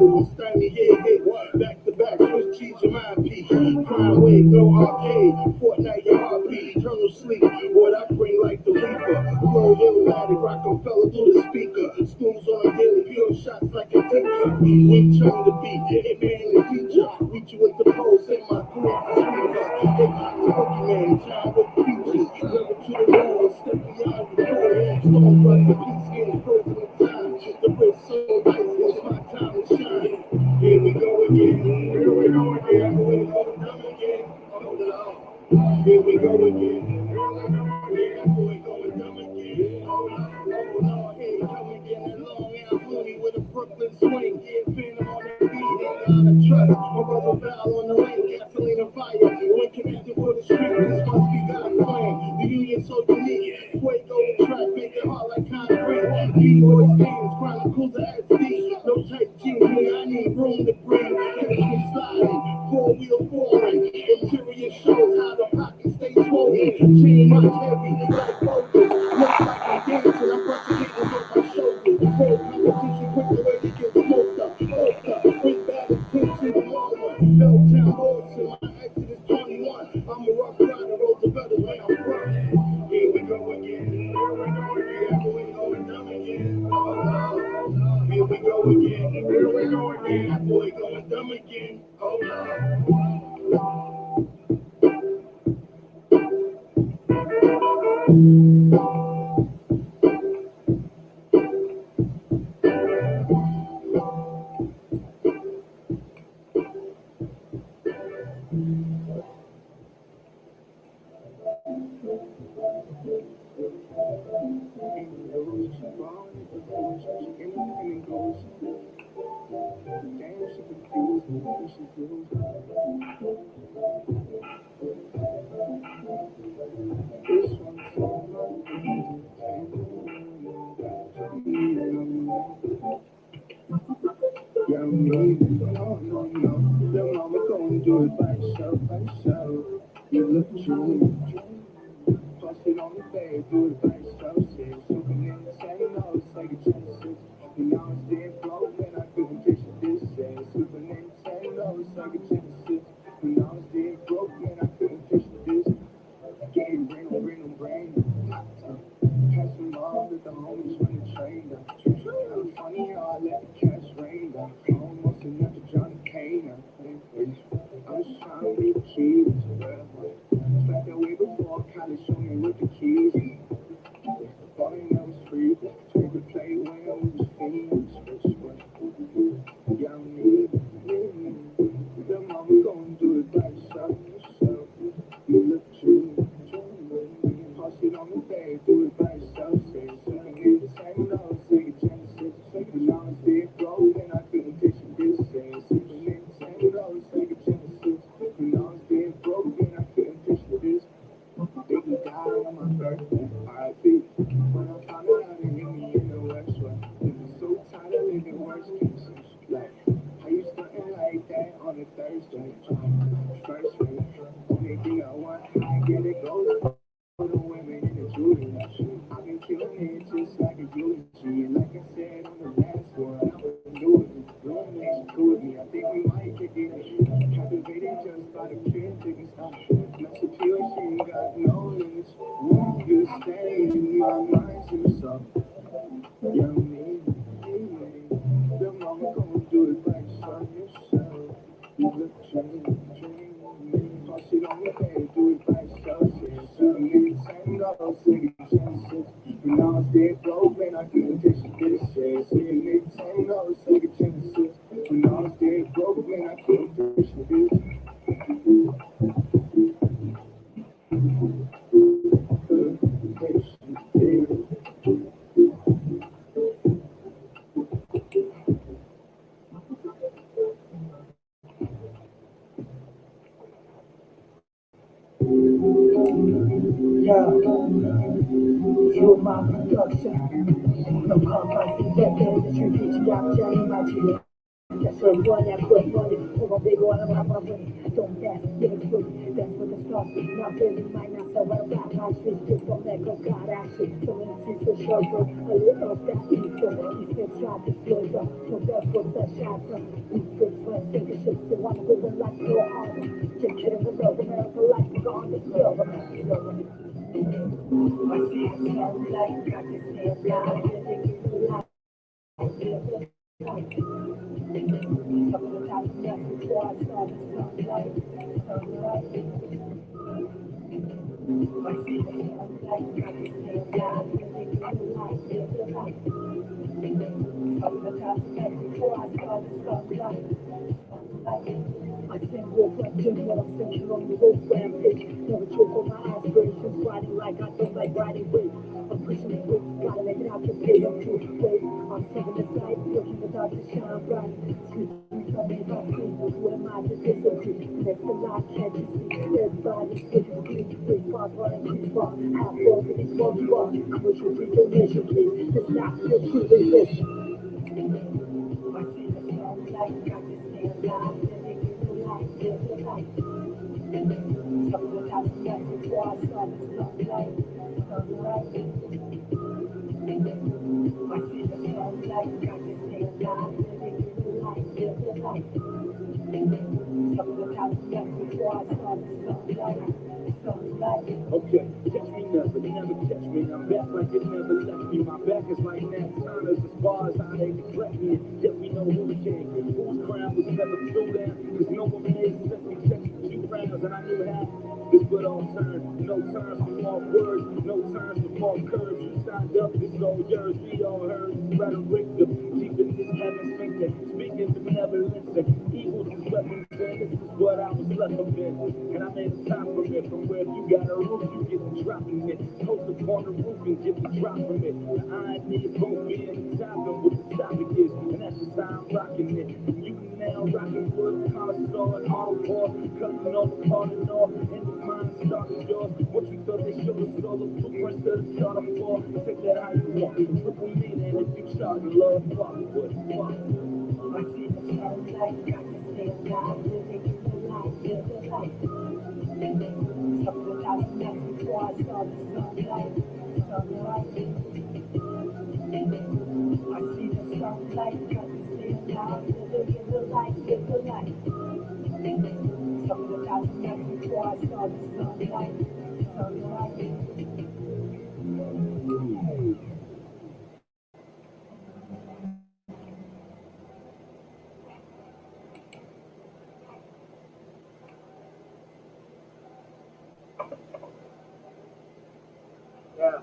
with stymy head. Back to back, Swiss cheese and my pea. Crime wave, no arcade. Fortnite, your heartbeat, eternal sleep. What I bring like the reaper. Flow illmatic, Rockefeller to the speaker. Snooze on daily, pure shots like a teacher. We turn the beat, it man the teacher. Reach you with the pulse in my crew speaker. Hip hop Pokemon, time with features. Level to the wall, step beyond the door. Stone but the piece is frozen in time. The wrist so nice, it's my time to shine. Here we go again. Here we go again. Here we go dumb again. Oh no. Here we go again. Here we go again. Here we go dumb again. Oh no. Oh no. Here we come again. And long ass money with a Brooklyn swing. Yeah, phantom on the beat. Ain't got a trust. My brother Val on the lane. Gasoline and fire. When connected for the street, this must be God's plan. The union so unique. Fuego the track, make it hard like concrete. B-boy stands, chronicles the SD. No type G, I need room to breathe. Catch me sliding, four-wheel falling. Interior shows how the pocket stays swollen. Chain much heavy, like focus. Look like I'm dancing, I'm brushing hitters off my shoulders. Cold competition, quick the way to get smoked up. Smoked up, bring bad attention to mama. Belltown horse, and my exit is 21. I'm a rough rider, Roosevelt is where I'm from. Here we go again. Here we go again. Here we go dumb again. Oh no. Here we go again. Here we go again. That boy going dumb again. Oh yeah, me, no. Your mama gon' do it by herself. You look true. Toss it on the bed, do it by yourself. Say something insane, no, it's like a Genesis. And now it's dead broke, man, I couldn't picture this. Say something insane, no, it's like a Genesis. And now it's dead broke, man, I couldn't picture this. Getting brain. Pass them off with the homies when the train down. Kinda funny how I let the cash rain down. Almost enough to Johnny Kane. I'm just trying to be the key. Felt that way before college, show me with the keys. Falling that was free. We could play when we was fiends. Yeah, I'm me. The mama gon' do it by yourself. You look true. Toss it on the bed, do it by yourself. Say something insane, no, say a Genesis. And now it's dead broke, and I couldn't picture this. Say something insane, no, say a Genesis. And now it's dead broke, and I couldn't picture this. Baby died on my birthday, R.I.P. When I found out it hit me in the worst way. I'm so tired of living worst case. Like, how you starting like that on a Thursday? First week, only thing I want, I get it goes. For the women in the jewelry, I've been killing it just like a eulogy. And like I said on the last one, I was doing it. Long legs cool with me, I think we might kick it. Captivated just by the pure chicken stuff. Not secure, she ain't got no limits. You stay in my mind too soft. Young me, the mama gon' do it by yourself. You look dream. Toss it on the bed, do it by yourself. Something insane, no, say Genesis. And now it's dead broke, man, I couldn't picture this. Something insane, no, say Genesis. And now it's dead broke, man, I couldn't picture this. Yeah, you my production. No compromise, that day, the true patriotic, my Just for one that quick money, for a big one, I'm not money. Don't ask, give it quick, that's what the start. Now, baby, might not sell what about my streets, just don't let go, God, action. So in the future, struggle, a little of that ether. These kids try to slow up, so that's what that shots up. These kids want to take a shit, they want to go in life, go harder. Just kidding, the love, America, life, go on this love, America. I see the sunlight, got this damn life, living in the life. Some of the time, yes, before I saw the sunlight, sunlight. I see the sunlight, got this damn life, living in the light, live the life. Some of the time, yes, before I saw the sunlight, sunlight. I can't walk like Jim, but I'm thinking on the road rampage. Never choke on my aspirations, riding like I don't like riding with. I'm pushing the switch, gotta make it out to pay up to wait. I'm saving this life, looking without the shine bright. Speaking from me, my feet, who am I to disagree? Next to life, can't you see? Everybody's looking green, big bars running, keep bars. Half over these small bars, commercial free donation, please. This not your true listen. I see the sunlight, got this damn life, living in the light, live the life. Some of the time, yes, before I saw the sunlight, sunlight. I see the sunlight, got this damn life, living in the light, live the life. Some of the time, yes, before I saw the sunlight, sunlight. Okay, catch me never catch me. I'm back like it never left me. My back is like Nat Turner's as far as how they neglect me. Yet we know who came, whose crown was never threw down. Cause no one made sense except for 2 rounds, and I knew how this would all turn. No time for more words, no time for more curves. You signed up, this all yours. We all heard rhetoric, keeping this heaven thinking, speaking benevolence and evils is weapons. This is what I was left of it, and I made a time for it. From where you got a roof, you get the dropping it. Post upon the roof and get the drop from it. The irony of both being the top and what the topic is, and that's just how I'm rocking it. You now rocking wood, connoisseur, and hardcore, cutting off, calling off, and the mind starting yours. What you thought they showed us all the blueprints to the charter for? Take that how you want. Triple meaning if you charting love, fuck what fuck. I see the sunlight, got this damn life, living in the light, live the life. Some of the time, yes, before I saw the sunlight, sunlight. I see the sunlight, got this damn life, living in the light, live the life. Some of the time, yes, before I saw the sunlight, sunlight. Yeah.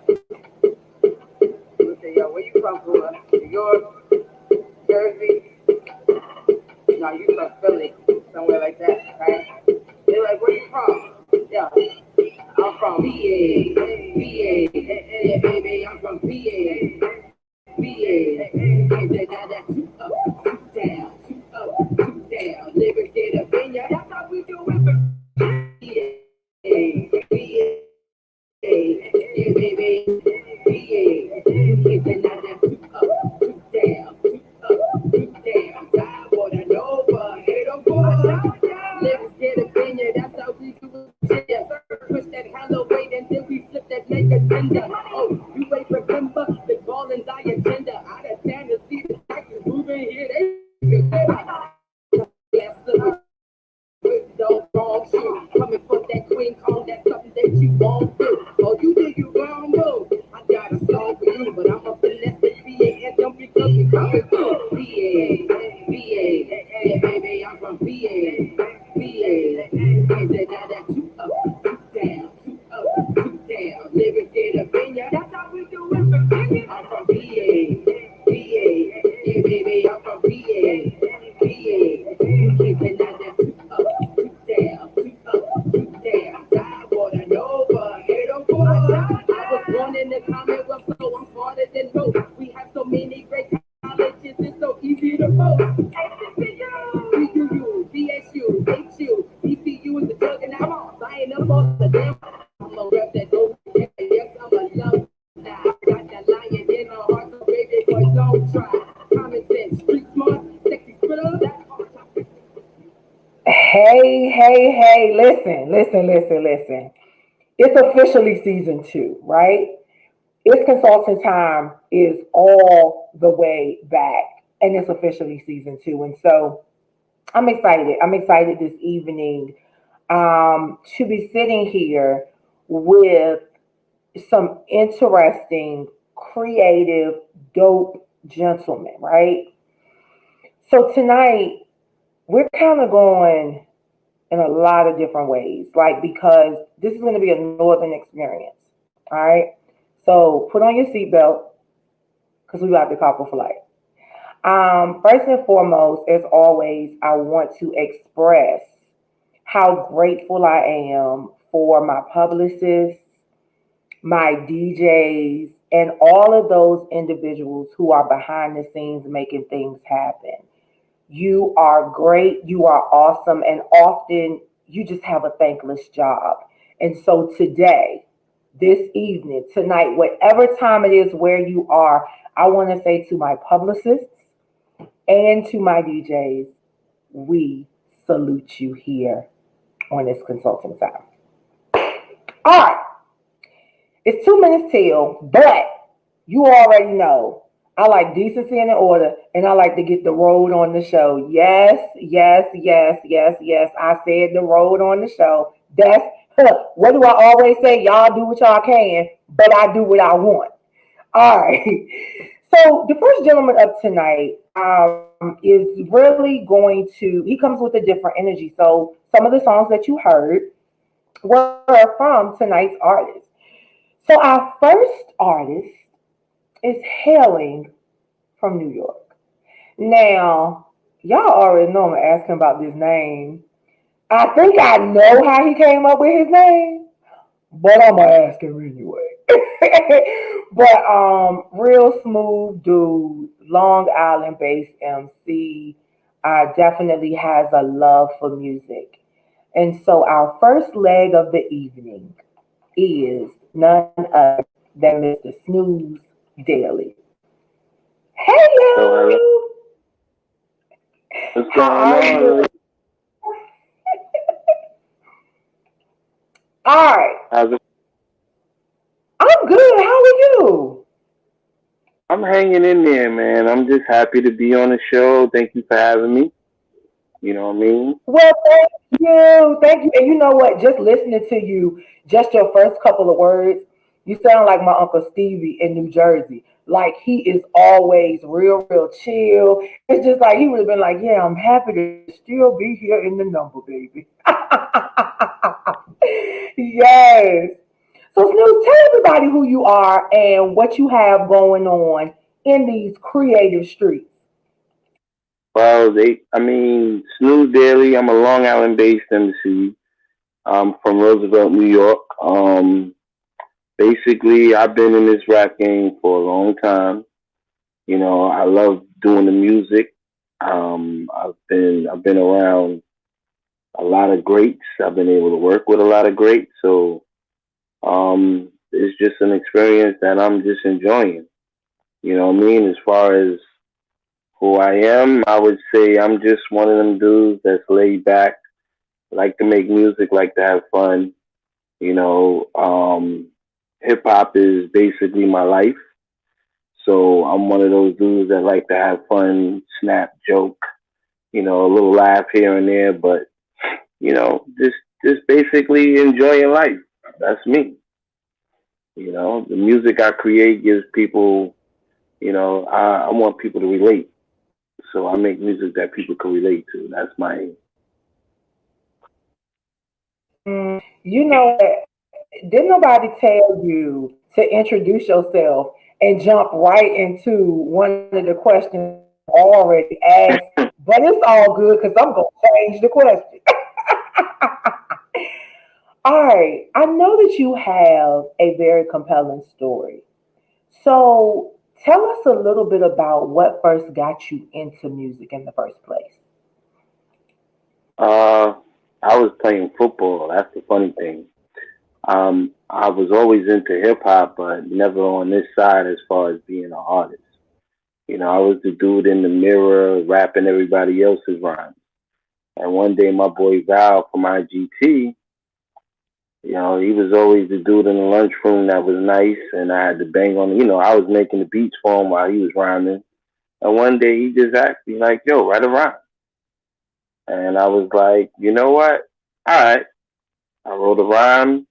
People say, yo, where you from, boy? New York, Jersey? No, you from Philly, somewhere like that, right? They're like, where you from? Yeah, I'm from VA, yeah, baby, I'm from VA, that two up, two down, two up, two down. Lyrics get up in ya, that's how we do it for VA, yeah, baby, VA, that two up, two down, two up, two down. Die water, Nova, hit 'em boy. Lyrics get up in ya, that's how we do it. Yeah, push that hollow weight and then we flip that make a tender. Oh, you ain't remember the ball and die agenda. Out of town to see the Texans moving here, they yes, with those wrong shoes. Coming for that queen cone, that's something that you won't do. Oh, you think you wrong move? I got a song for you, but I'm a finesse the VA anthem because we coming through. VA, yeah, baby, I'm from VA, that two up, two down, two up, two down. Lyrics get up in ya, that's how we do it, Virginia. I'm from VA, yeah, baby, I'm from VA, keeping that two up, two down, two up, two down. Die water, Nova, hit 'em boy. I was born in the Commonwealth, so I'm smarter than most. We have so many great colleges, it's so easy to post. HBCU, BUU, BSU, HU, BCU is the juggernaut. Hey, listen. It's officially season two, right? It's consulting time is all the way back, and it's officially season two. And so I'm excited. I'm excited this evening to be sitting here with some interesting, creative, dope gentlemen, right? So tonight, we're kind of going in a lot of different ways, like because this is going to be a northern experience, all right? So put on your seatbelt because we about to couple flight. First and foremost, as always, I want to express how grateful I am for my publicists, my DJs, and all of those individuals who are behind the scenes making things happen. You are great, you are awesome, and often you just have a thankless job. And so today, this evening, tonight, whatever time it is where you are, I want to say to my publicists and to my DJs, we salute you here on this consulting time. All right, it's 2 minutes till, but you already know I like decency and order, and I like to get the road on the show. Yes. I said the road on the show. That's what do I always say? Y'all do what y'all can, but I do what I want. All right. So the first gentleman up tonight is really going to. He comes with a different energy. So some of the songs that you heard were from tonight's artist. So our first artist is hailing from New York. Now, y'all already know I'm asking about this name. I think I know how he came up with his name, but I'm gonna ask him anyway. But real smooth dude, Long Island based MC, definitely has a love for music. And so our first leg of the evening is none other than Mr. Snooze Daily. So hello, Hello, what's how going are you on? doing? All right, How's it? I'm good. How are you? I'm hanging in there, man. I'm just happy to be on the show. Thank you for having me. You know what I mean? Well, thank you. And you know what? Just listening to you, just your first couple of words, you sound like my uncle Stevie in New Jersey. Like he is always real chill. It's just like he would have been like, "Yeah, I'm happy to still be here in the number, baby." Yes. So, Snooze, tell everybody who you are and what you have going on in these creative streets. Well, Snooze Daily. I'm a Long Island-based MC. I'm from Roosevelt, New York. Basically, I've been in this rap game for a long time. You know, I love doing the music. I've been around a lot of greats. I've been able to work with a lot of greats. So it's just an experience that I'm just enjoying. You know what I mean? As far as who I am, I would say I'm just one of them dudes that's laid back, like to make music, like to have fun. You know, hip hop is basically my life. So I'm one of those dudes that like to have fun, snap, joke, a little laugh here and there, but just basically enjoying life. That's me. The music I create gives people, I want people to relate. So I make music that people can relate to. That's my aim. You know what? Didn't nobody tell you to introduce yourself and jump right into one of the questions already asked? But it's all good because I'm going to change the question. All right. I know that you have a very compelling story. So tell us a little bit about what first got you into music in the first place. Uh, I was playing football. That's the funny thing. I was always into hip hop, but never on this side as far as being an artist. I was the dude in the mirror rapping everybody else's rhymes. And one day, my boy Val from IGT, he was always the dude in the lunchroom that was nice, and I had to bang on. I was making the beats for him while he was rhyming. And one day, he just asked me like, "Yo, write a rhyme." And I was like, "You know what? All right." I wrote a rhyme.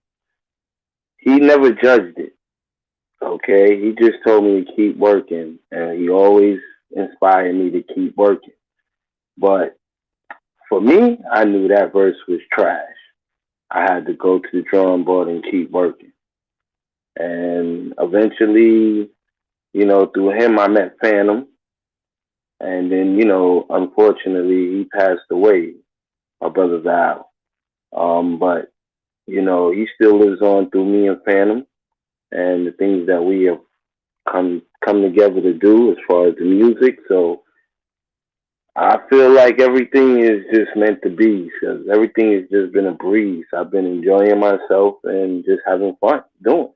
He never judged it. Okay, he just told me to keep working, and he always inspired me to keep working. But for me, I knew that verse was trash. I had to go to the drawing board and keep working. And eventually, through him, I met Phantom. And then, unfortunately, he passed away, my brother Val. But, he still lives on through me and Phantom and the things that we have come together to do as far as the music. So I feel like everything is just meant to be because everything has just been a breeze. I've been enjoying myself and just having fun doing it.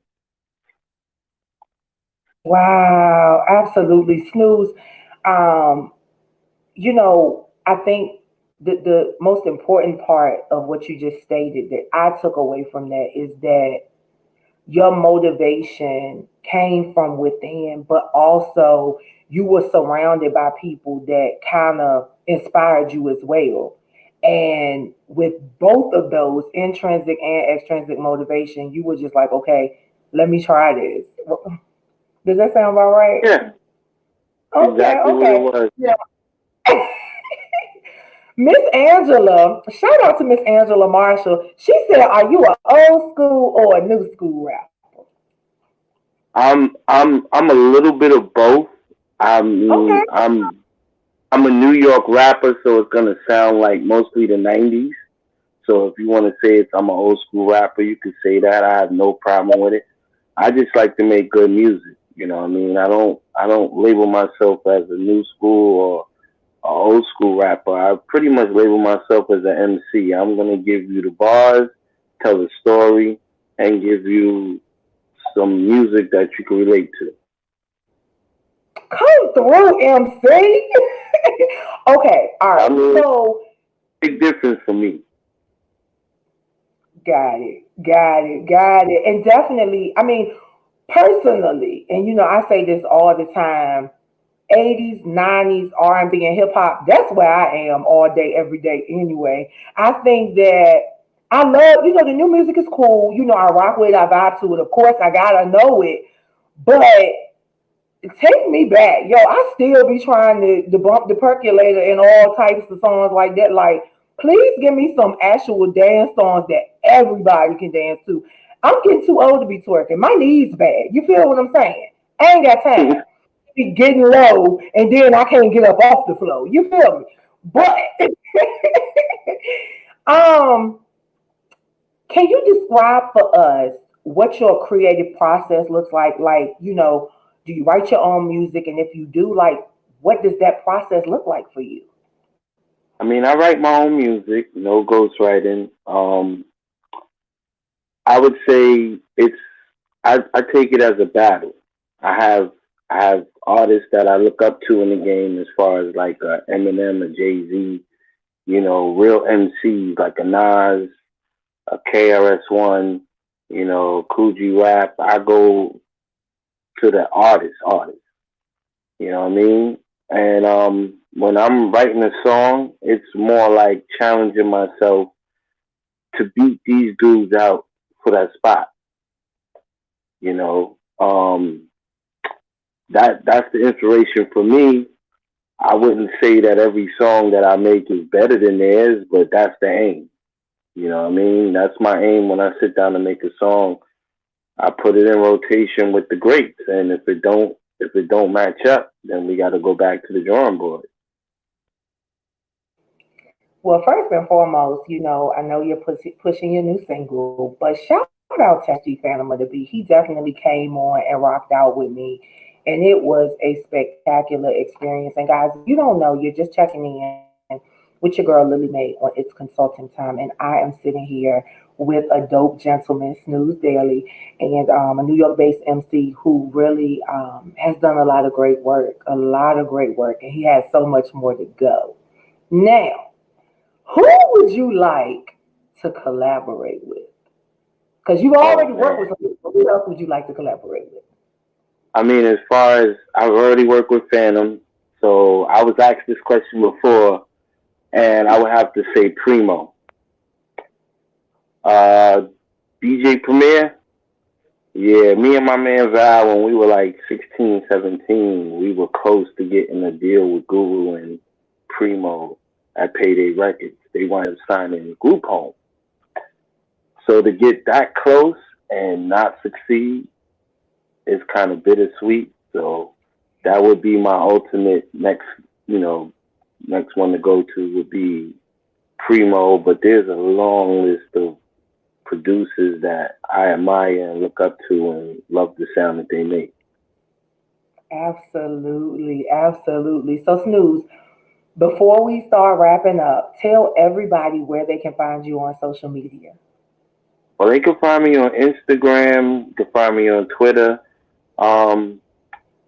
Wow, absolutely, Snooze. Um, I think the most important part of what you just stated that I took away from that is that your motivation came from within, but also you were surrounded by people that kind of inspired you as well. And with both of those, intrinsic and extrinsic motivation, you were just like, okay, let me try this. Does that sound about right? Yeah, Okay, exactly what it okay. was. Yeah. Miss Angela, shout out to Miss Angela Marshall. She said, "Are you an old school or a new school rapper?" I'm a little bit of both. I Okay. mean, I'm a New York rapper, so it's gonna sound like mostly the '90s. So if you want to say I'm an old school rapper, you could say that. I have no problem with it. I just like to make good music. You know what I mean? I don't label myself as a new school or a old school rapper. I pretty much label myself as an MC. I'm gonna give you the bars, tell the story, and give you some music that you can relate to. Come through, MC. Okay, all I right. mean, So, big difference for me. got it. And definitely, I mean, personally, and I say this all the time, 80s, 90s, R&B, and hip hop, that's where I am all day, every day anyway. I think that I love, the new music is cool. I rock with it, I vibe to it. Of course, I gotta know it. But take me back. Yo, I still be trying to bump the percolator and all types of songs like that. Like, please give me some actual dance songs that everybody can dance to. I'm getting too old to be twerking. My knees bad. You feel what I'm saying? I ain't got time. Be getting low and then I can't get up off the floor. You feel me? But um, can you describe for us what your creative process looks like? Like, do you write your own music? And if you do, like, what does that process look like for you? I mean, I write my own music, no ghostwriting. I would say I take it as a battle. I have I have artists that I look up to in the game as far as like Eminem, a Jay Z, real MCs like a Nas, a KRS-One, Coogee Rap. I go to the artist. You know what I mean? And when I'm writing a song, it's more like challenging myself to beat these dudes out for that spot. You know, that's the inspiration for me. I wouldn't say that every song that I make is better than theirs, but that's the aim. You know what I mean? That's my aim when I sit down to make a song. I put it in rotation with the greats, and if it don't match up, then we got to go back to the drawing board. Well, first and foremost, I know you're pushing your new single, but shout out to SG Phantom of the Bee. He definitely came on and rocked out with me. And it was a spectacular experience. And guys, if you don't know, you're just checking in with your girl Lily Mae on It's Consulting Time. And I am sitting here with a dope gentleman, Snooze Daily, and a New York based MC who really has done a lot of great work, a lot of great work. And he has so much more to go. Now, Who would you like to collaborate with? Because you Oh already work man. with some people. Who else would you like to collaborate with? I mean, as far as I've already worked with Phantom, so I was asked this question before, and I would have to say Primo. Uh, DJ Premier. Yeah, me and my man Val, when we were like 16, 17, we were close to getting a deal with Guru and Primo at Payday Records. They wound up signing Group Home. So to get that close and not succeed is kind of bittersweet. So that would be my ultimate next, you know, next one to go to would be Primo. But there's a long list of producers that I admire and look up to and love the sound that they make. Absolutely, absolutely. So, Snooze, before we start wrapping up, tell everybody where they can find you on social media. Well, they can find me on Instagram. You can find me on Twitter. Um,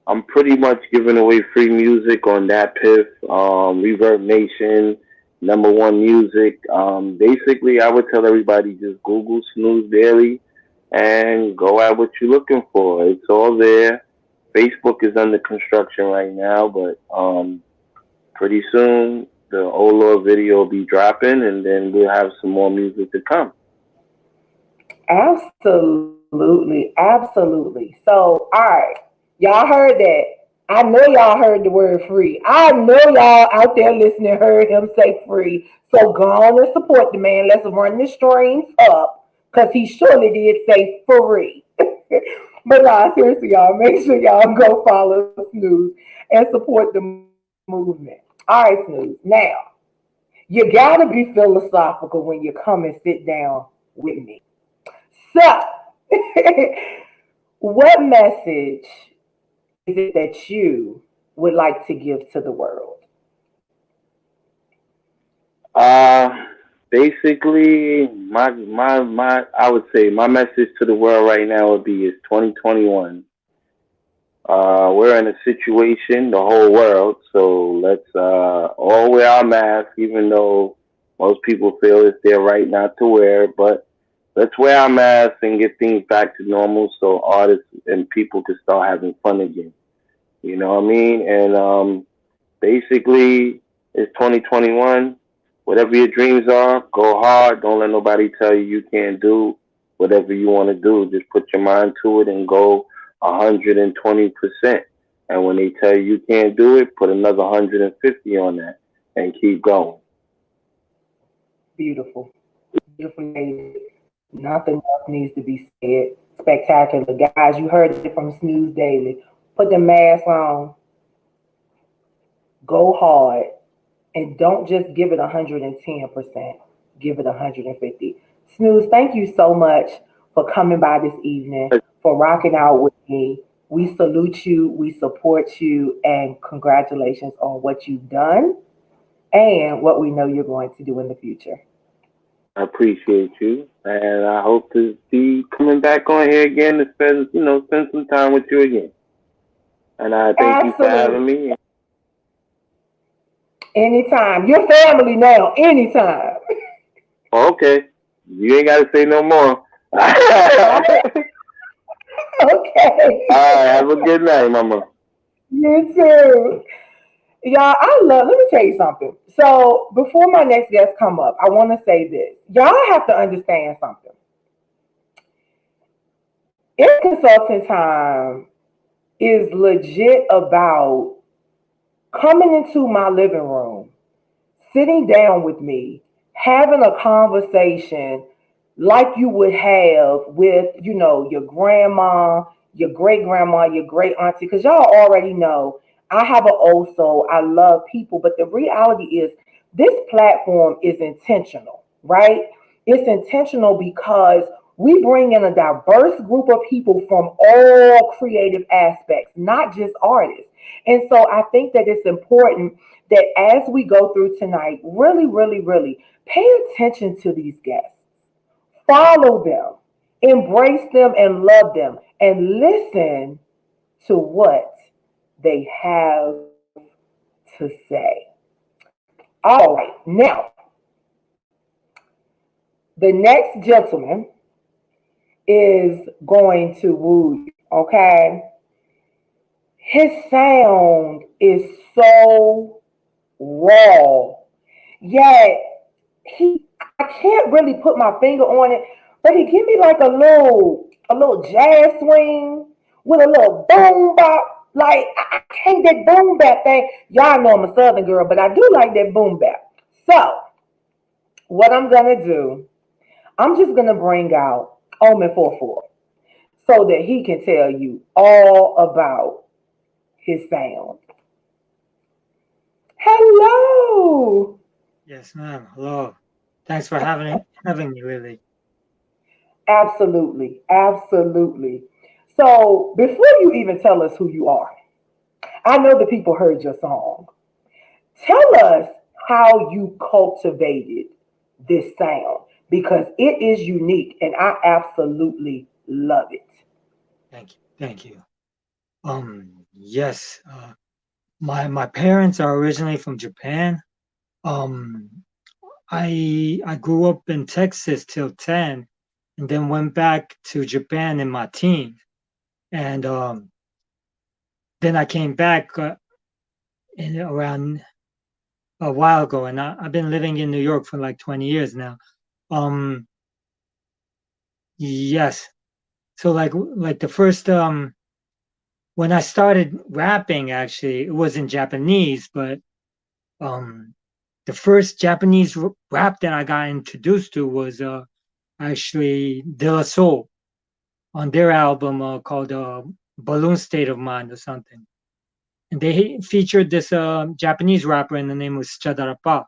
I'm pretty much giving away free music on that piff. Reverb Nation, number one music. Basically, I would tell everybody just Google Snooze Daily and go at what you're looking for. It's all there. Facebook is under construction right now, but pretty soon the old Lord video will be dropping, and then we'll have some more music to come. Absolutely, absolutely. So, all right, y'all heard that. I know y'all heard the word free. I know y'all out there listening heard him say free. So go on and support the man. Let's run the streams up because he surely did say free. But nah, seriously, y'all, make sure y'all go follow Snooze and support the movement. All right, Snooze. Now, you gotta be philosophical when you come and sit down with me. So, what message is it that you would like to give to the world? Uh, Basically, my I would say my message to the world right now would be is 2021. We're in a situation, the whole world, so let's all wear our masks, even though most people feel it's their right not to wear it. But let's wear our masks and get things back to normal, so artists and people can start having fun again. You know what I mean? And basically, it's 2021. Whatever your dreams are, go hard. Don't let nobody tell you you can't do whatever you want to do. Just put your mind to it and go 120%. And when they tell you you can't do it, put another 150 on that and keep going. Beautiful. Beautifully stated. Nothing else needs to be said. Spectacular. Guys, you heard it from Snooze Daily. Put the mask on, go hard, and don't just give it 110%. Give it 150. Snooze, thank you so much for coming by this evening, for rocking out with me. We salute you, we support you, and congratulations on what you've done and what we know you're going to do in the future. I appreciate you, and I hope to be coming back on here again to spend, spend some time with you again. And I thank you for Absolutely. having me. Anytime. You're family now. Anytime. Okay, you ain't got to say no more. All All right. right, Okay. have a good night, Mama. You too. Y'all, let me tell you something. So before my next guest come up, I want to say this. Y'all have to understand something. In consulting time is legit about coming into my living room, sitting down with me, having a conversation like you would have with, your grandma, your great grandma, your great auntie, because y'all already know I have an old soul. I love people, but the reality is this platform is intentional, right? It's intentional because we bring in a diverse group of people from all creative aspects, not just artists. And so I think that it's important that as we go through tonight, really, really, really pay attention to these guests, follow them, embrace them, and love them, and listen to what they have to say. All right, now The next gentleman is going to woo you, okay? His sound is so raw, yet I can't really put my finger on it, but he give me like a little jazz swing with a little boom bop. Like I hate that boom bap thing. Y'all know I'm a southern girl, but I do like that boom bap. So what I'm gonna do, I'm just gonna bring out Omen 44 so that he can tell you all about his sound. Hello. Yes, ma'am. Hello. Thanks for having me, Lily. Absolutely. Absolutely. So before you even tell us who you are, I know the people heard your song. Tell us how you cultivated this sound because it is unique and I absolutely love it. Thank you. Thank you. Yes. My parents are originally from Japan. Um, I grew up in Texas till 10, and then went back to Japan in my teens, and then I came back in around a while ago, and I've been living in New York for like 20 years now. Um, yes. So like the first when I started rapping, actually, it was in Japanese, but um, the first Japanese rap that I got introduced to was actually De La Soul on their album called Balloon State of Mind or something. And they featured this Japanese rapper in the name of Chadarapa.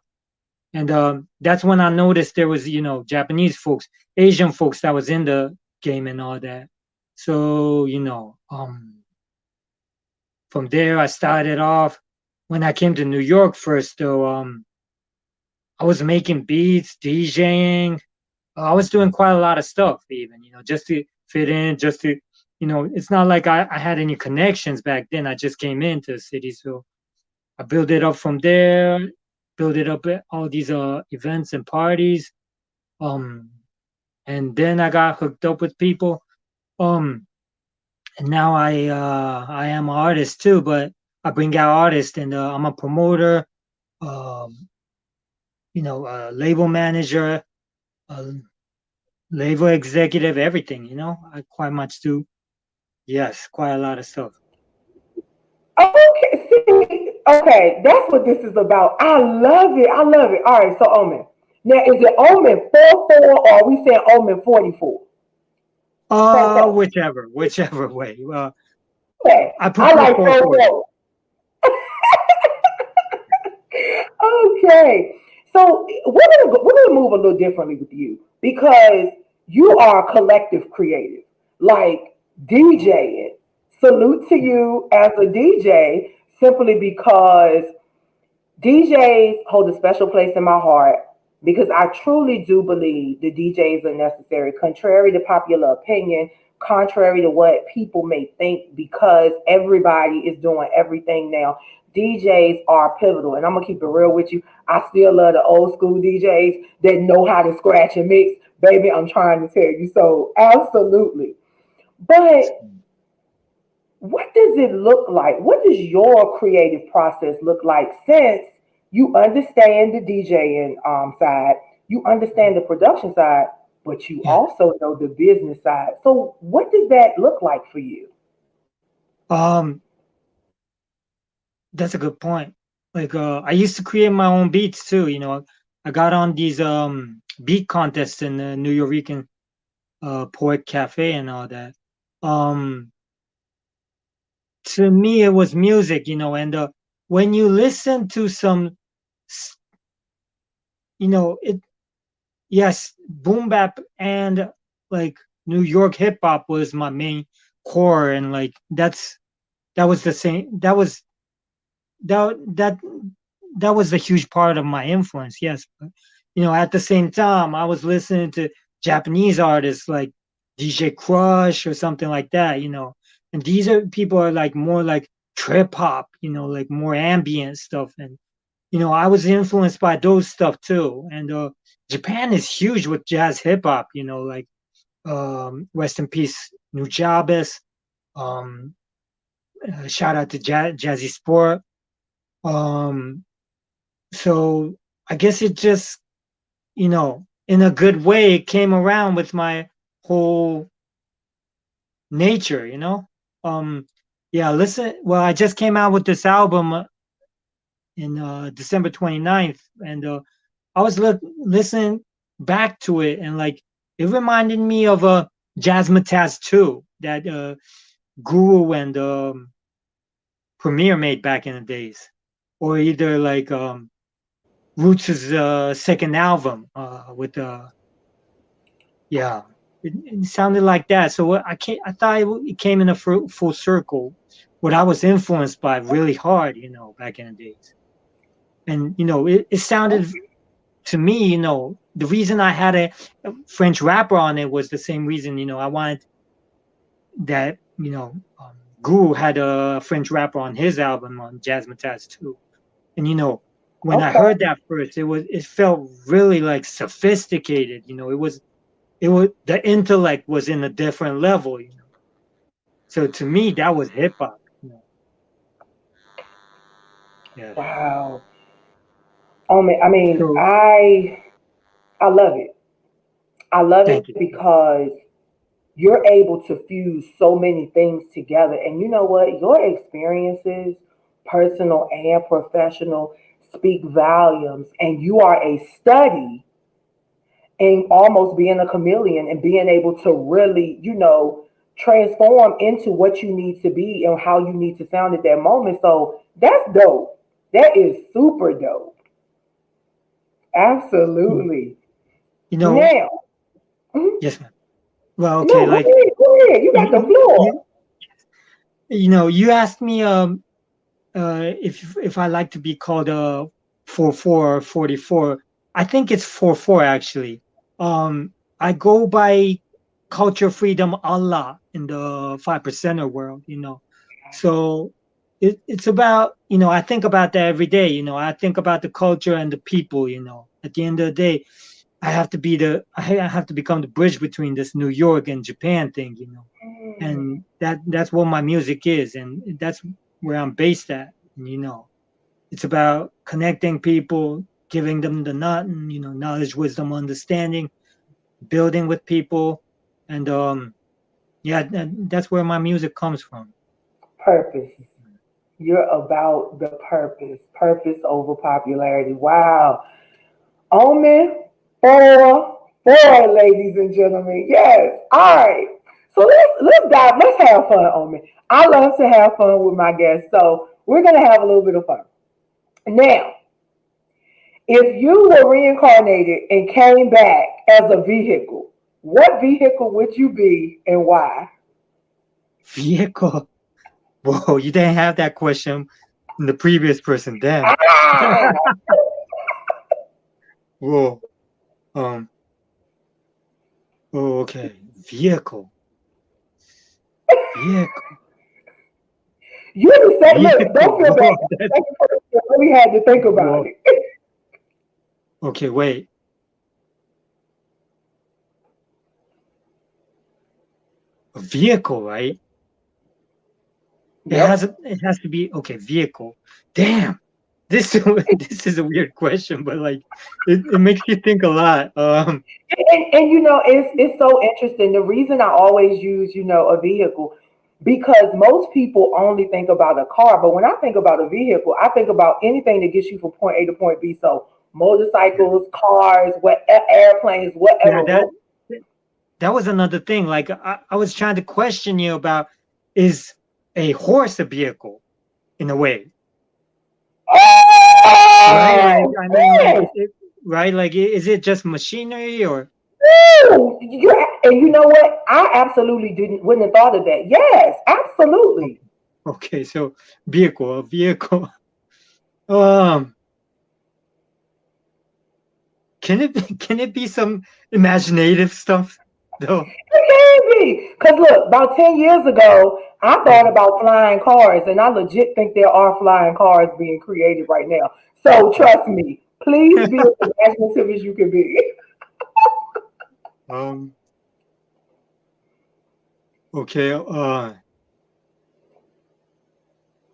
And that's when I noticed there was, Japanese folks, Asian folks that was in the game and all that. So, from there, I started off. When I came to New York first, though, I was making beats, DJing. I was doing quite a lot of stuff, even, just to fit in, just to, it's not like I had any connections back then. I just came into the city. So I built it up from there, built it up at all these events and parties. Um, and then I got hooked up with people. Um, and now I am an artist too, but I bring out artists and I'm a promoter, um, a label manager, a label executive, everything. I quite much do. Yes, quite a lot of stuff. Okay, see, okay, that's what this is about. I love it. I love it. All right, so Omen. Now, is it Omen 44 or are we saying Omen 44? 44. Whichever way. Okay, I I prefer like 440. 44. Okay, so we're gonna move a little differently with you because you are a collective creative, like DJing. Salute to you as a DJ, simply because DJs hold a special place in my heart because I truly do believe the DJs are necessary, contrary to popular opinion, contrary to what people may think, because everybody is doing everything now. DJs are pivotal, and I'm gonna keep it real with you. I still love the old school DJs that know how to scratch and mix. Baby, I'm trying to tell you. So, absolutely. But what does it look like? What does your creative process look like since you understand the DJing side, you understand the production side, but you Yeah. also know the business side. So what does that look like for you? Um, that's a good point. Like I used to create my own beats too. I got on these beat contests in the New York Poet Cafe and all that. Um, to me, it was music. And when you listen to some, s- it yes, boom bap and like New York hip hop was my main core, and like that was the same. That that that was a huge part of my influence. Yes, but at the same time, I was listening to Japanese artists like DJ Crush or something like that. And these are people are like more like trip hop. Like more ambient stuff, and I was influenced by those stuff too. And Japan is huge with jazz hip hop. Like rest in peace, Nujabes. Um, Shout out to Jazzy Sport. Um, so I guess it just, in a good way, it came around with my whole nature. Um, yeah, listen. Well, I just came out with this album in December 29th, and I was listening back to it, and like it reminded me of a Jazzmatazz 2 that Guru and Premier made back in the days, or either like Roots' second album with yeah, it sounded like that. So I thought it came in a full circle. What I was influenced by really hard, back in the days, and it sounded to me, the reason I had a French rapper on it was the same reason, I wanted that, Guru had a French rapper on his album on Jazzmatazz too. And when I Okay. heard that first, it felt really like sophisticated. It was the intellect was in a different level. So to me, that was hip hop. Yeah. Wow. I mean, So I love it. I love it thank you. because you're able to fuse so many things together. And you know what? Your experiences, personal and professional, speak volumes. And you are a study in almost being a chameleon and being able to really, transform into what you need to be and how you need to sound at that moment. So that's dope. That is super dope. Yeah. Absolutely. You know, Now, mhm. yes, ma'am. Well, okay, No, go like ahead. Go ahead. You got the you, floor. you, you asked me if I like to be called 44 or 44. I think it's 44 actually. I go by culture freedom Allah in the 5%er world. So it's about, I think about that every day. I think about the culture and the people. At the end of the day, I have to become the bridge between this New York and Japan thing. And that's what my music is, and that's where I'm based at. And it's about connecting people, giving them the knowledge, wisdom, understanding, building with people, and yeah, that's where my music comes from. Purpose. You're about the purpose. Purpose over popularity. Wow. Omen, four, ladies and gentlemen. Yes. All right. So let's dive. Let's have fun, Omen. I love to have fun with my guests, so we're gonna have a little bit of fun. Now, if you were reincarnated and came back as a vehicle, what vehicle would you be and why? Vehicle. Whoa, you didn't have that question in the previous person. Damn. Ah, Whoa. Um. Oh, okay. Vehicle. Vehicle. you just say, look, don't Vehicle. feel bad. Whoa. That's That's the first thing. We had to think about whoa. it. Okay, wait. A vehicle, right? Yep. It has to be okay. Vehicle. Damn. This this is a weird question, but like it makes you think a lot. And it's so interesting. The reason I always use, a vehicle, because most people only think about a car, but when I think about a vehicle, I think about anything that gets you from point A to point B. So motorcycles, cars, airplanes, Yeah, whatever. that was another thing. Like I was trying to question you about, is a horse a vehicle in a way, right? Like Oh, I mean, like yes. right? Like is it just machinery or Woo! And you know what? I absolutely wouldn't have thought of that. Yes, absolutely. okay? Okay, so a vehicle. Um, can it be some imaginative stuff though? It can be. Because look, about 10 years ago, I thought Okay. about flying cars, and I legit think there are flying cars being created right now. So trust me. Please be as imaginative as you can be. Um. Okay.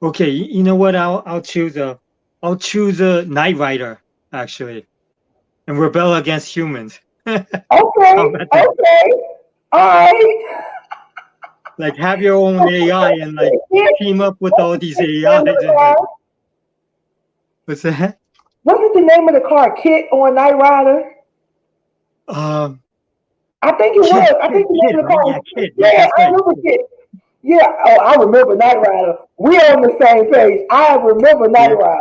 Okay. You know what? I'll choose a Knight Rider actually, and rebel against humans. How Okay, about that? okay. All right. Like have your own AI and like team up with all these Name of AIs the and like car? what's that? What is the name of the car? Kit or Night Rider? Um. I think it Kid. was. I Kid. think the name Kid. of the Right? car Yeah. was Kit. Kid. Yeah. Yeah, That's I right. remember Kit. Yeah. Oh, I remember Night Rider. We on the same page. I remember Night Yeah. Rider.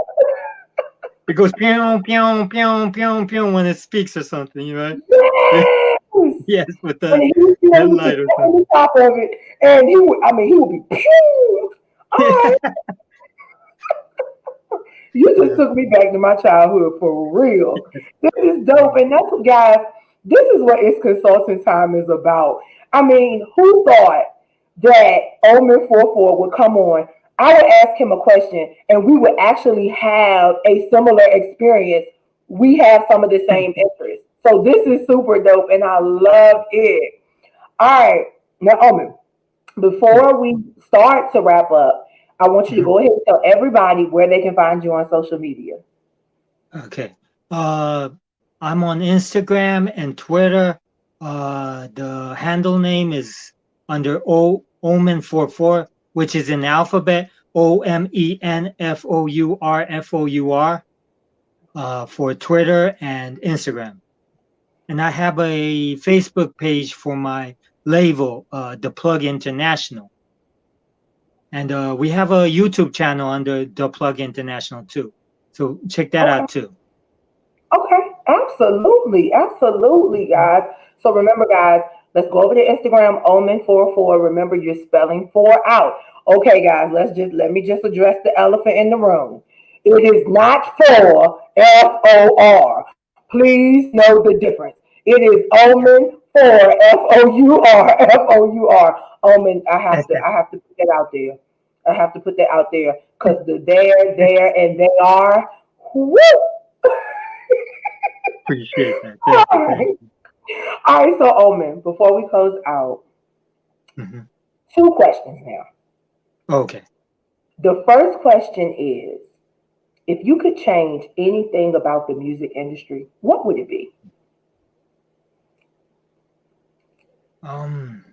It goes pew pew pew pew pew when it speaks or something, right? Yeah. Yes. Yes, with And the he, you know, he used to headlight or stand on something. the top of it, and he would. I mean, he would be. Pew! All right. You just Yeah. took me back to my childhood for real. This is dope, and that's what, guys. This is what It's Consulting Time is about. I mean, who thought that Omen 44 would come on? I would ask him a question, and we would actually have a similar experience. We have some of the same interests, so this is super dope, and I love it. All right, now Omen, Yeah. before we start to wrap up, I want you to Mhm. go ahead and tell everybody where they can find you on social media. Okay. I'm on Instagram and Twitter. The handle name is under Omen44, which is in alphabet OmenFourFour for Twitter and Instagram. And I have a Facebook page for my label, The Plug International. And we have a YouTube channel under The Plug International too. So check that Okay. out too. Okay. Absolutely. Absolutely, guys. So remember, guys, let's go over to Instagram, Omen44. Remember, you're spelling four out. Okay, guys, let me just address the elephant in the room. It is not for FOR. Please know the difference. It is Omen for FOUR. Omen, I have to put that out there. I have to put that out there because the there, and they are. Woo! Appreciate that. All Thank you. Thank right. All right, so Omen, before we close out, you. Hmm. two questions now. Okay. The first question is, if you could change anything about the music industry, what would it be? Um.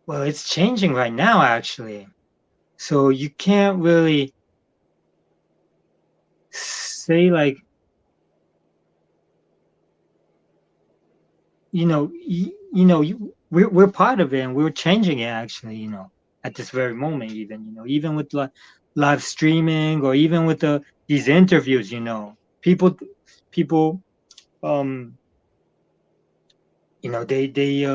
Well, it's changing right now, actually. So you can't really say like, we're part of it and we're changing it actually. At this very moment, even even with live streaming or even with these interviews. People um they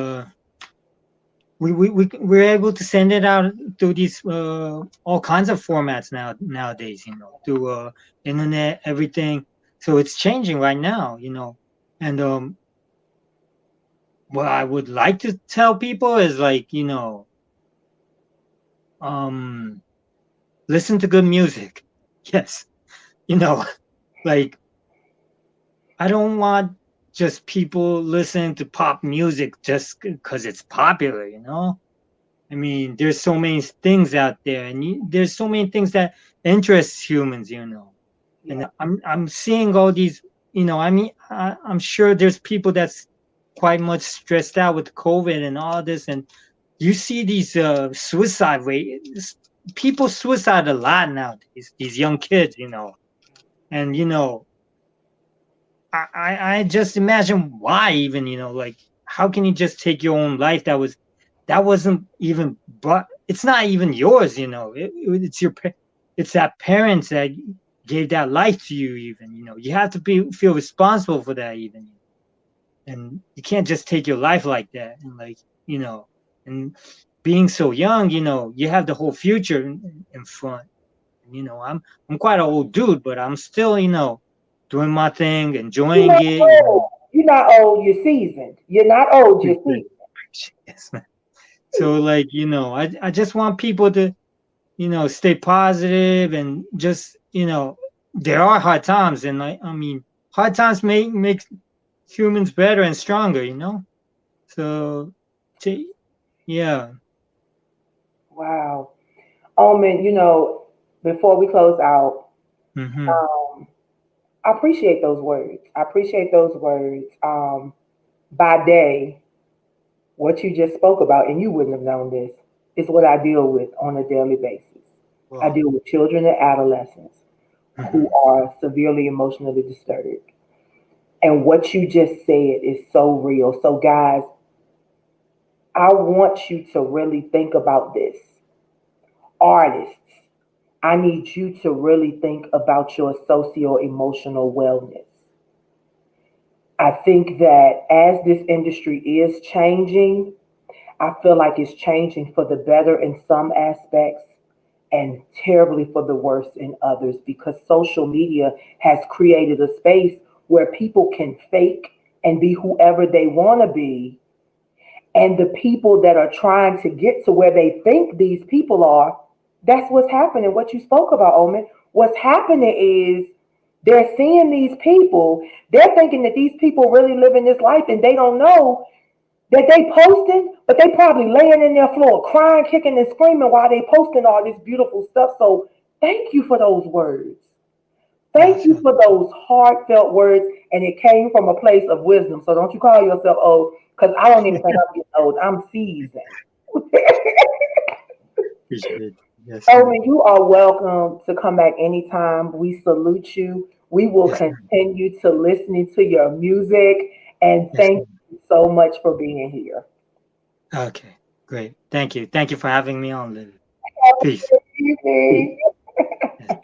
we're able to send it out through these all kinds of formats nowadays, through internet, everything. So it's changing right now, and what I would like to tell people is like, um listen to good music. Yes. you know like, I don't want just people listening to pop music just because it's popular. I mean, there's so many things out there, and there's so many things that interest humans. And Yeah. I'm seeing all these. I mean, I'm sure there's people that's quite much stressed out with COVID and all this, and you see these suicide rates. People suicide a lot nowadays. These young kids, and I just imagine why even, like, how can you just take your own life that wasn't even, but it's not even yours, it's that parents that gave that life to you even, you have to feel responsible for that even, and you can't just take your life like that, and like, and being so young, you have the whole future in front. I'm quite an old dude, but I'm still, doing my thing, You're enjoying not it. old. You're not old. You're seasoned. You're not old. You're seasoned. Yes, man. So like, I just want people to, stay positive and just, there are hard times and I mean, hard times make humans better and stronger. So yeah. Wow. Omen, before we close out, Hmm. um, I appreciate those words. I appreciate those words. By day, what you just spoke about, and you wouldn't have known this, is what I deal with on a daily basis. I Wow. deal with children and adolescents who Hmm. are severely emotionally disturbed. And what you just said is so real. So, guys, I want you to really think about this. Artists, I need you to really think about your socio emotional wellness. I think that as this industry is changing, I feel like it's changing for the better in some aspects and terribly for the worse in others because social media has created a space where people can fake and be whoever they want to be. And the people that are trying to get to where they think these people are, that's what's happening. What you spoke about, Omen, what's happening is they're seeing these people, they're thinking that these people really living this life and they don't know that they posting, but they probably laying in their floor crying, kicking, and screaming while they posting all this beautiful stuff. So thank you for those words. Thank you Awesome. for those heartfelt words, and it came from a place of wisdom. So don't you call yourself old, because I don't even think I'm getting old. I'm seasoned. Appreciate it. Yes, ma'am. Owen, you are welcome to come back anytime. We salute you. We will Yes, ma'am. continue to listening to your music, and Yes, thank ma'am. you so much for being here. Okay. Great. Thank you. Thank you for having me on, Lily. Have a Peace. good evening. Yes.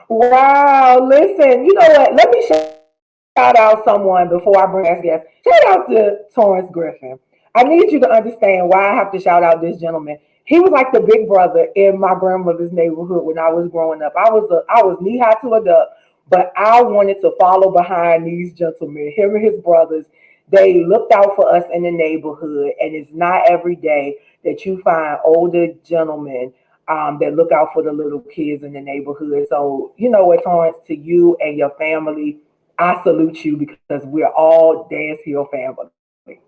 Wow, listen, you know what? Let me shout out someone before I bring our next guest. Shout out to Torrance Griffin. I need you to understand why I have to shout out this gentleman. He was like the big brother in my grandmother's neighborhood when I was growing up. I was knee high to a duck, but I wanted to follow behind these gentlemen. Him and his brothers, they looked out for us in the neighborhood, and it's not every day that you find older gentlemen that look out for the little kids in the neighborhood. So, you know what, Torrance, to you and your family, I salute you because we're all Dance Hill family.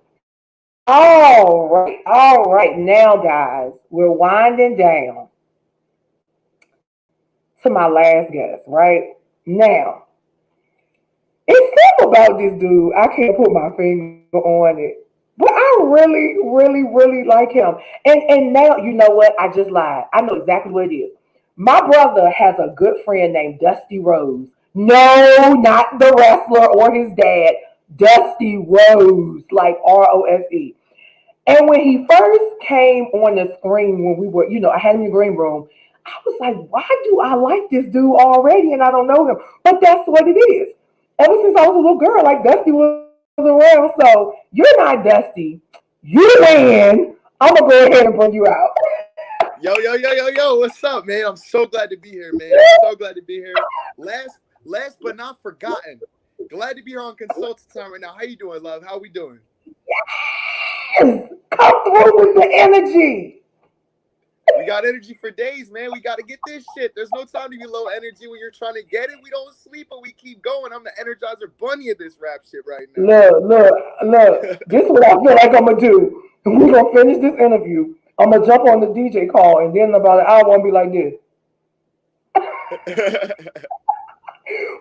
All right. Now, guys, we're winding down to my last guest, right? Now, it's something about this dude. I can't put my finger on it. But I really, really, really like him. And now, you know what? I just lied. I know exactly what it is. My brother has a good friend named Dusty Rose. No, not the wrestler or his dad. Dusty Rose, like Rose. And when he first came on the screen, when we were, I had him in the green room, I was like, why do I like this dude already and I don't know him? But that's what it is. Ever since I was a little girl, like Dusty was around. So you're not Dusty. You win. I'm going to go ahead and bring you out. Yo, yo, yo, yo, yo, what's up, man? I'm so glad to be here, man. I'm so glad to be here. Last but not forgotten. Glad to be here on consultant time right now. How you doing, love? How we doing? Yes. Come through with the energy. We got energy for days, man. We got to get this shit. There's no time to be low energy when you're trying to get it. We don't sleep and we keep going. I'm the Energizer Bunny of this rap shit right Look. now. This is what I feel like I'm going to do. We're going to finish this interview. I'm going to jump on the DJ call, and then about an hour, I'm going to be like this.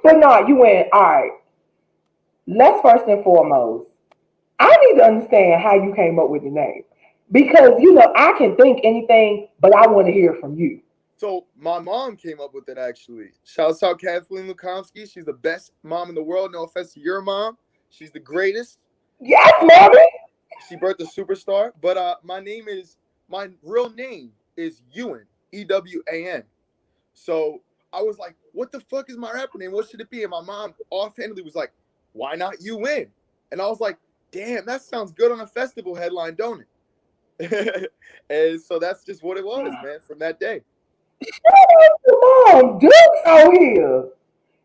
But no, you went, all right. Let's first and foremost, I need to understand how you came up with the name. Because, I can think anything, but I want to hear from you. So my mom came up with it actually. Shouts out Kathleen Lukomsky. She's the best mom in the world. No offense to your mom. She's the greatest. Yes, Uh, mommy. she birthed a superstar. But my real name is Ewan. Ewan. So I was like, what the fuck is my rapper name? What should it be? And my mom offhandedly was like, why not you win? And I was like, damn, that sounds good on a festival headline, don't it? And so that's just what it was, man, from that day. Mom, Duke's out here.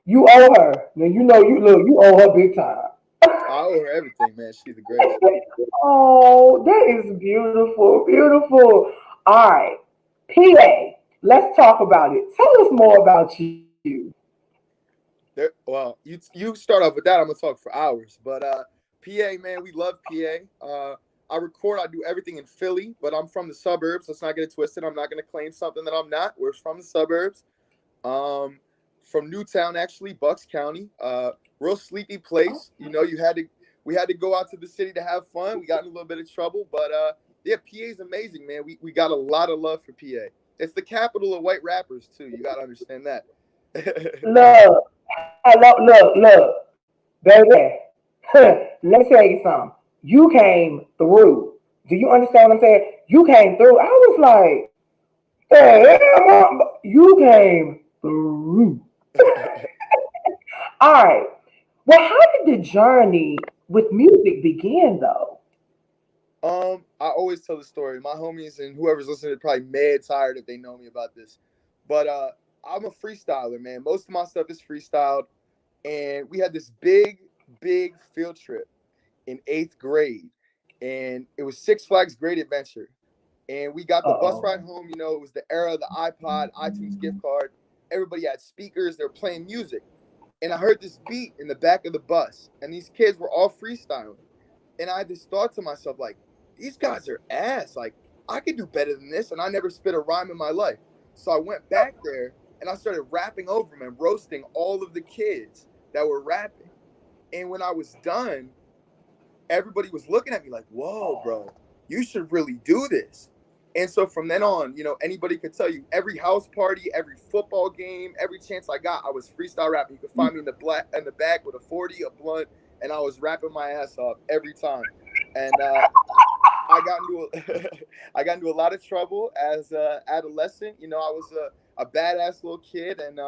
You owe her. Now, you owe her big time. I owe her everything, man. She's the greatest. Oh, that is beautiful, beautiful. All right, PA. Let's talk about it. Tell us more about you. There, well, you start off with that. I'm gonna talk for hours. But PA, man, we love PA. I record. I do everything in Philly, but I'm from the suburbs. Let's not get it twisted. I'm not gonna claim something that I'm not. We're from the suburbs. Um, from Newtown, actually, Bucks County. Real sleepy place. You know, we had to go out to the city to have fun. We got in a little bit of trouble, but yeah, PA is amazing, man. We got a lot of love for PA. It's the capital of white rappers too. You gotta understand that. Look, look, baby. Let me tell you something. You came through. Do you understand what I'm saying? You came through. I was like, hey, you came through. All right. Well, how did the journey with music begin, though? I always tell the story. My homies and whoever's listening are probably mad tired if they know me about this. But I'm a freestyler, man. Most of my stuff is freestyled. And we had this big field trip in eighth grade. And it was Six Flags Great Adventure. And we got Uh the bus oh. ride home. You know, it was the era of the iPod, iTunes gift card. Everybody had speakers. They were playing music. And I heard this beat in the back of the bus. And these kids were all freestyling. And I just thought to myself, like, these guys are ass. Like, I could do better than this. And I never spit a rhyme in my life. So I went back there and I started rapping over them and roasting all of the kids that were rapping. And when I was done, everybody was looking at me like, whoa, bro, you should really do this. And so from then on, you know, anybody could tell you every house party, every football game, every chance I got, I was freestyle rapping. You could find me in the back with a 40, a blunt, and I was rapping my ass off every time. And I got into I got into a lot of trouble as a adolescent. You know, I was a badass little kid and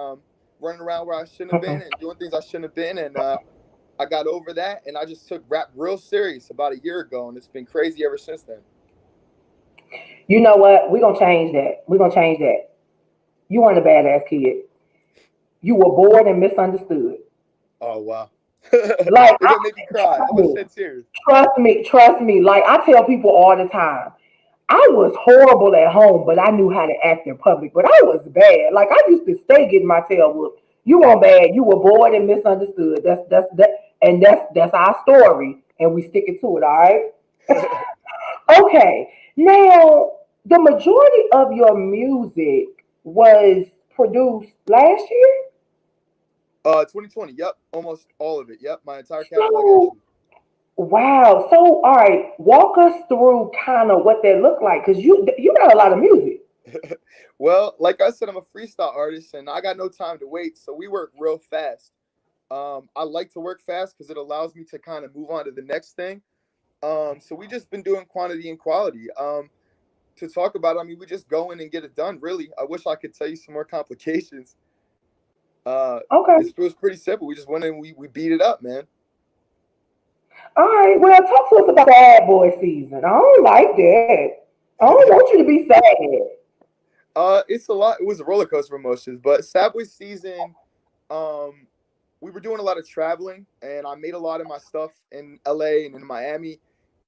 running around where I shouldn't have been and doing things I shouldn't have been. And I got over that and I just took rap real serious about a year ago, and it's been crazy ever since then. You know what? We're gonna change that. We're gonna change that. You weren't a badass kid. You were bored and misunderstood. Oh wow. Like, You're gonna make me cry. trust I'm gonna me, shed tears. trust me. Like I tell people all the time, I was horrible at home, but I knew how to act in public. But I was bad. Like I used to stay getting my tail whooped. You weren't bad. You were bored and misunderstood. That's our story, and we stick it to it. All right. Okay. Now, the majority of your music was produced last year. 2020. Yep, almost all of it. Yep, my entire catalog So, actually. wow. So, all right, walk us through kind of what that looked like, because you got a lot of music. Well, like I said, I'm a freestyle artist and I got no time to wait, so we work real fast. I like to work fast because it allows me to kind of move on to the next thing. So we just been doing quantity and quality. To talk about it, I mean, we just go in and get it done. Really, I wish I could tell you some more complications. Okay. It was pretty simple. We just went in, we beat it up, man. All right. Well, talk to us about Sad Boy season. I don't like that. I don't want you to be sad. It's a lot. It was a roller coaster of emotions, but Subway season, um, we were doing a lot of traveling, and I made a lot of my stuff in LA and in Miami,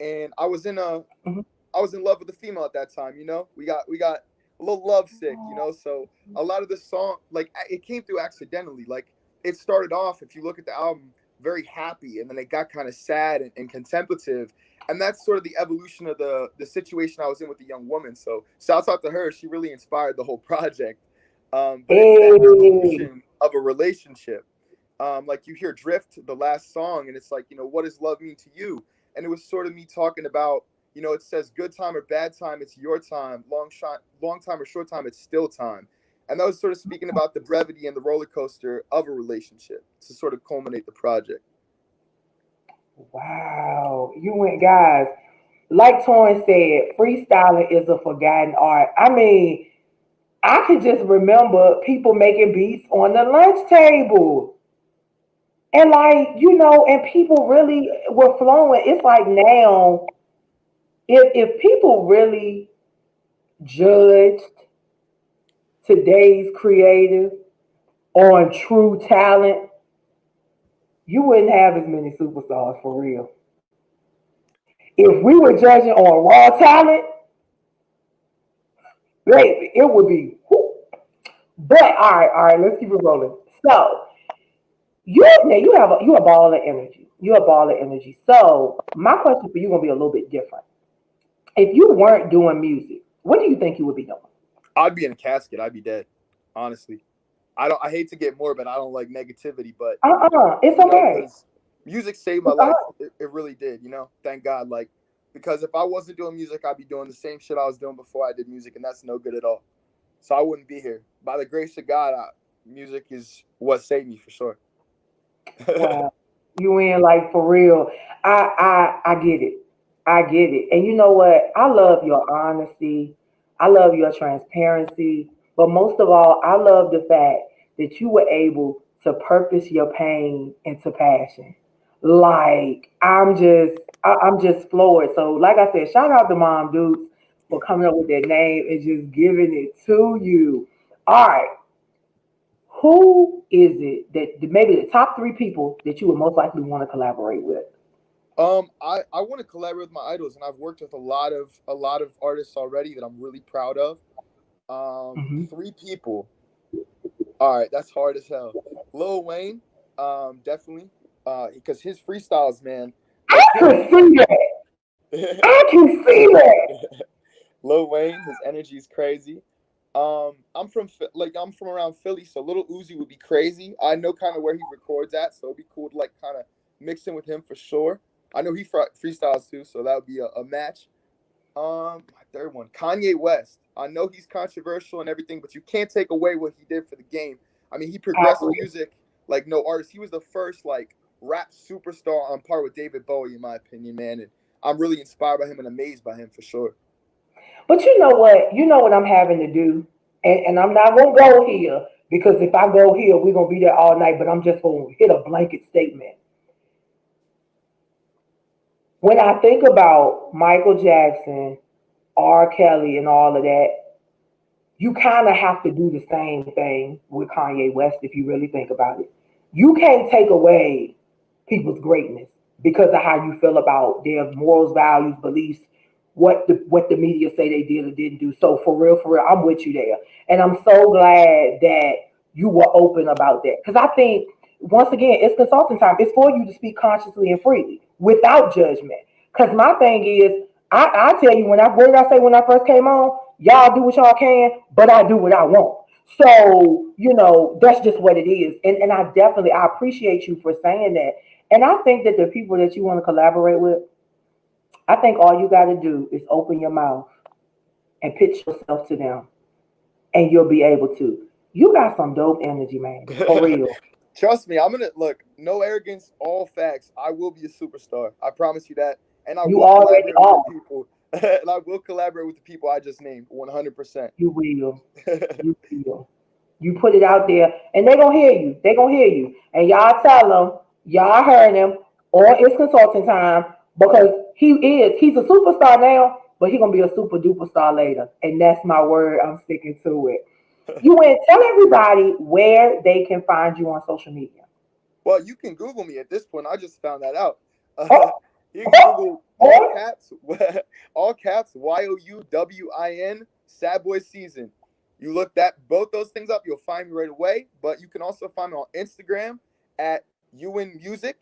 and Mhm. I was in love with the female at that time. You know, we got a little love sick. You know, so a lot of the song, like it came through accidentally. Like it started off, if you look at the album, very happy, and then it got kind of sad and contemplative, and that's sort of the evolution of the situation I was in with the young woman. So shouts out to her; she really inspired the whole project. But it's that Hey. evolution of a relationship. Like you hear Drift, the last song, and it's like, you know, what does love mean to you? And it was sort of me talking about, you know, it says good time or bad time, it's your time. Long time or short time, it's still time. And that was sort of speaking about the brevity and the roller coaster of a relationship to sort of culminate the project. Wow. You went, guys. Like Torrin said, freestyling is a forgotten art. I mean, I could just remember people making beats on the lunch table. And like, and people really were flowing. It's like now, if people really judged today's creative on true talent, you wouldn't have as many superstars for real. If we were judging on raw talent, baby, it would be. Whoo. But all right, let's keep it rolling. So you have you a ball of energy. You a ball of energy. So my question for you gonna be a little bit different. If you weren't doing music, what do you think you would be doing? I'd be in a casket. I'd be dead. Honestly, I don't. I hate to get morbid. I don't like negativity, but It's okay. because music saved my It's all life. right. It really did. Thank God. Like, because if I wasn't doing music, I'd be doing the same shit I was doing before I did music, and that's no good at all. So I wouldn't be here. By the grace of God, music is what saved me for sure. Wow. You in like for real. I get it. I get it. And you know what? I love your honesty. I love your transparency. But most of all, I love the fact that you were able to purpose your pain into passion. Like I'm just floored. So like I said, shout out to Mom Dukes for coming up with that name and just giving it to you. All right. Who is it that maybe the top three people that you would most likely want to collaborate with? I want to collaborate with my idols, and I've worked with a lot of artists already that I'm really proud of. Hmm. Three people. All right, that's hard as hell. Lil Wayne, definitely, because his freestyles, man, I like can see that. I can see that. Lil Wayne, his energy is crazy. I'm from around Philly, so Little Uzi would be crazy. I know kind of where he records at, so it'd be cool to like kind of mix in with him for sure. I know he freestyles too, so that would be a match. My third one, Kanye West. I know he's controversial and everything, but you can't take away what he did for the game. I mean, he I progressed agree. music like no artist. He was the first like rap superstar on par with David Bowie, in my opinion, man. And I'm really inspired by him and amazed by him for sure. But you know what? You know what I'm having to do? And I'm not going to go here because if I go here, we're going to be there all night. But I'm just going to hit a blanket statement. When I think about Michael Jackson, R. Kelly, and all of that, you kind of have to do the same thing with Kanye West if you really think about it. You can't take away people's greatness because of how you feel about their morals, values, beliefs, what the media say they did or didn't do. So for real, I'm with you there, and I'm so glad that you were open about that because I think once again it's consulting time. It's for you to speak consciously and freely without judgment. Because my thing is, I tell you what did I say when I first came on? Y'all do what y'all can, but I do what I want. So, that's just what it is. And I appreciate you for saying that. And I think that the people that you want to collaborate with, I think all you got to do is open your mouth and pitch yourself to them, and you'll be able to. You got some dope energy, man. For real. Trust me, I'm gonna look. No arrogance, all facts. I will be a superstar. I promise you that, and I You will already collaborate with the are. people. And I will collaborate with the people I just named 100%. You will. You will. You put it out there, and they gonna hear you. They gonna hear you, and y'all tell them y'all heard him, or it's consulting time because he's a superstar now, but he gonna be a super duper star later, and that's my word. I'm sticking to it. You went tell everybody where they can find you on social media. Well, you can Google me at this point. I just found that out. Uh, Oh, you can oh, Google all oh. caps, all caps, YOUWIN, Sad Boy Season. You look that both those things up, you'll find me right away. But you can also find me on Instagram at YouWin Music.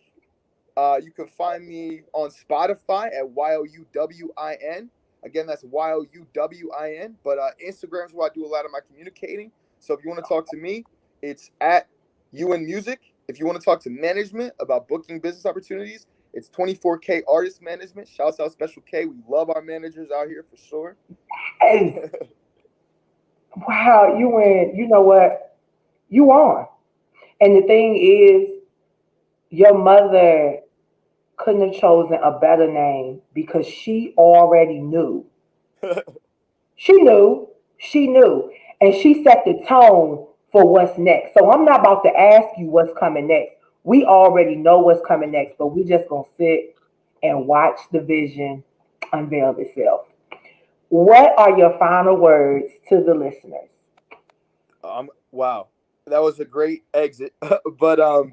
You can find me on Spotify at YOUWIN. Again, that's YOUWIN. But Instagram is where I do a lot of my communicating. So if you want to talk to me, it's at UN Music. If you want to talk to management about booking business opportunities, it's 24K Artist Management. Shouts out Special K. We love our managers out here for sure. Yes. Wow, you win. You know what? You on. And the thing is, your mother couldn't have chosen a better name because she already knew. She knew. She knew. And she set the tone for what's next. So I'm not about to ask you what's coming next. We already know what's coming next, but we just gonna sit and watch the vision unveil itself. What are your final words to the listeners? Wow, that was a great exit. But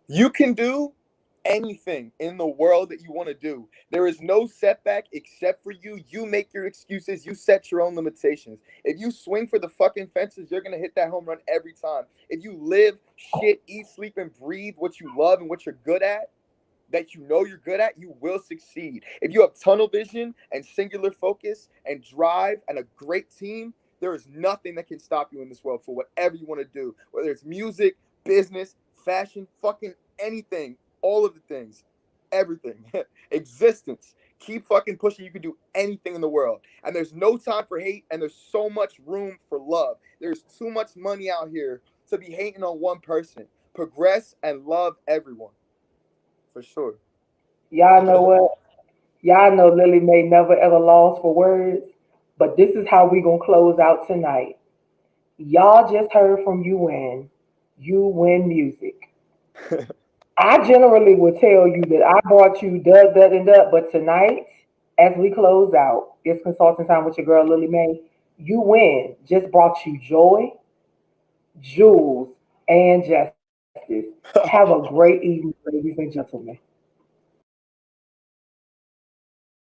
you can do anything in the world that you want to do. There is no setback except for you. You make your excuses. You set your own limitations. If you swing for the fucking fences, you're gonna hit that home run every time. If you live, shit, eat, sleep, and breathe what you love and what you're good at, that you know you're good at, you will succeed. If you have tunnel vision and singular focus and drive and a great team, there is nothing that can stop you in this world for whatever you want to do, whether it's music, business, fashion, fucking anything, all of the things, everything, existence. Keep fucking pushing. You can do anything in the world. And there's no time for hate, and there's so much room for love. There's too much money out here to be hating on one person. Progress and love everyone. For sure. Y'all know what? Y'all know Lily May never ever lost for words, but this is how we gonna close out tonight. Y'all just heard from You Win Music. I generally would tell you that I brought you that, and that, but tonight, as we close out, it's consulting time with your girl Lily May. You Win just brought you joy, jewels, and justice. Have a great evening, ladies and gentlemen.